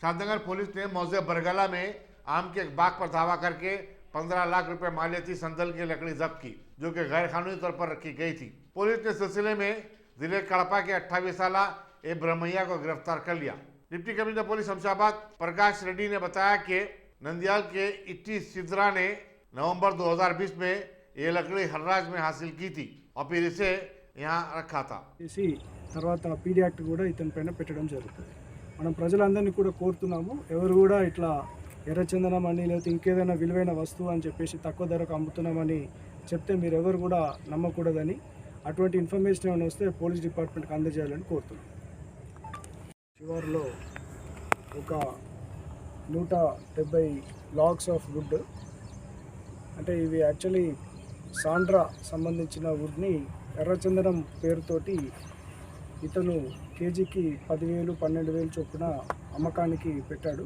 Shadnagar police ने मौजे बरगला में आम के एक बाग पर धावा करके 15 लाख रुपए मालियती संदल की लकड़ी जब्त की, जो कि गैर कानूनी तौर पर रखी गई थी। पुलिस ने सिलसिले में जिले कड़पा के 28 साल ए ब्रह्मैया को गिरफ्तार कर लिया। डिप्टी कमिश्नर पुलिस शमशाबाद प्रकाश रेड्डी ने बताया कि नंदियाल के इट्टी सिद्रा ने नवंबर 2020 में ये लकड़ी हर्राज में हासिल की थी और फिर इसे यहाँ रखा था। తర్వాత పీడీ యాక్ట్ కూడా ఇతని పైన పెట్టడం జరుగుతుంది. మనం ప్రజలందరినీ కూడా కోరుతున్నాము, ఎవరు కూడా ఇట్లా ఎర్రచందనం అని లేకపోతే ఇంకేదైనా విలువైన వస్తువు అని చెప్పేసి తక్కువ ధరకు అమ్ముతున్నామని చెప్తే మీరు ఎవరు కూడా నమ్మకూడదని, అటువంటి ఇన్ఫర్మేషన్ ఏమైనా వస్తే పోలీస్ డిపార్ట్మెంట్కి అందజేయాలని కోరుతున్నాం. శివారులో ఒక 170 లాగ్స్ ఆఫ్ వుడ్, అంటే ఇవి యాక్చువల్లీ సాండ్రా సంబంధించిన వుడ్ని ఎర్రచందనం పేరుతోటి ఇతను కేజీకి 10,000 12,000 చొప్పున అమ్మకానికి పెట్టాడు.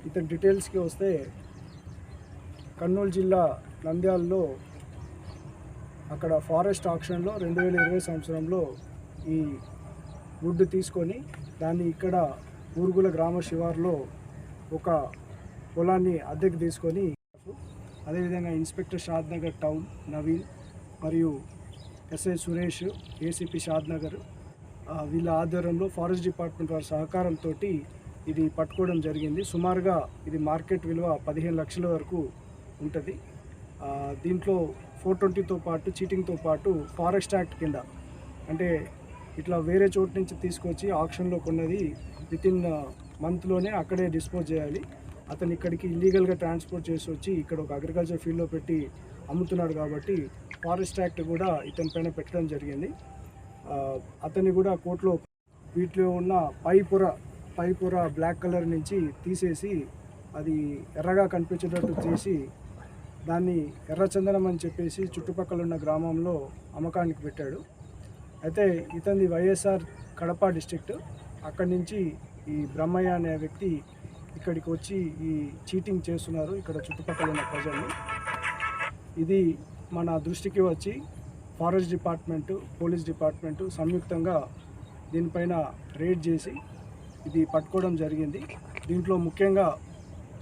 ఇతని డీటెయిల్స్కి వస్తే కర్నూలు జిల్లా నంద్యాలలో అక్కడ ఫారెస్ట్ ఆక్షన్లో 2020 సంవత్సరంలో ఈ వుడ్ తీసుకొని దాన్ని ఇక్కడ ఊరుగుల గ్రామ శివారులో ఒక పొలాన్ని అద్దెకు తీసుకొని, అదేవిధంగా ఇన్స్పెక్టర్ షాద్నగర్ టౌన్ నవీన్ మరియు ఎస్ఐ సురేష్, ఏసీపీ షాద్నగర్ వీళ్ళ ఆధ్వర్యంలో ఫారెస్ట్ డిపార్ట్మెంట్ వారి సహకారంతో ఇది పట్టుకోవడం జరిగింది. సుమారుగా ఇది మార్కెట్ విలువ 15 లక్షల వరకు ఉంటుంది. దీంట్లో 420తో పాటు చీటింగ్తో పాటు ఫారెస్ట్ యాక్ట్ కింద, అంటే ఇట్లా వేరే చోటు నుంచి తీసుకొచ్చి ఆక్షన్లో కొన్నది వితిన్ మంత్లోనే అక్కడే డిస్పోజ్ చేయాలి. అతను ఇక్కడికి ఇల్లీగల్గా ట్రాన్స్పోర్ట్ చేసి వచ్చి ఇక్కడ ఒక అగ్రికల్చర్ ఫీల్డ్లో పెట్టి అమ్ముతున్నాడు కాబట్టి ఫారెస్ట్ యాక్ట్ కూడా ఇతని పైన పెట్టడం జరిగింది. అతన్ని కూడా కోర్టులో వీటిలో ఉన్న పై పొర బ్లాక్ కలర్ నుంచి తీసేసి అది ఎర్రగా కనిపించేటట్టు చేసి దాన్ని ఎర్రచందనం అని చెప్పేసి చుట్టుపక్కల ఉన్న గ్రామంలో అమ్మకానికి పెట్టాడు. అయితే ఇతని వైఎస్ఆర్ కడప డిస్ట్రిక్ట్, అక్కడి నుంచి ఈ బ్రహ్మయ్య అనే వ్యక్తి ఇక్కడికి వచ్చి ఈ చీటింగ్ చేస్తున్నారు ఇక్కడ చుట్టుపక్కల ఉన్న ప్రజల్ని. ఇది మన దృష్టికి వచ్చి ఫారెస్ట్ డిపార్ట్మెంటు, పోలీస్ డిపార్ట్మెంటు సంయుక్తంగా దీనిపైన రేడ్ చేసి ఇది పట్టుకోవడం జరిగింది. దీంట్లో ముఖ్యంగా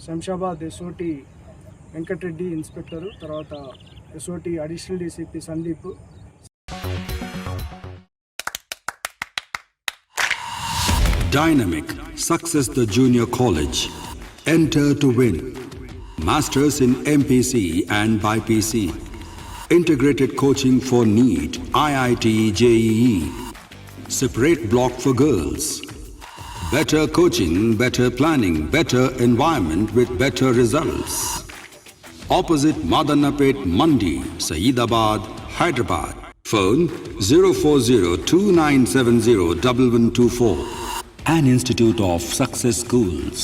శంషాబాద్ ఎస్ఓటి వెంకటరెడ్డి ఇన్స్పెక్టరు, తర్వాత SOT additional DCP Sandeep. Dynamic Success the Junior College. Enter to win. Masters in MPC and BPC. Integrated coaching for NEET, IIT, JEE. Separate block for girls. Better coaching, better planning, better environment with better results. Opposite Madanapet Mandi, Saeedabad, Hyderabad. Phone 04029701124. An Institute of Success Schools.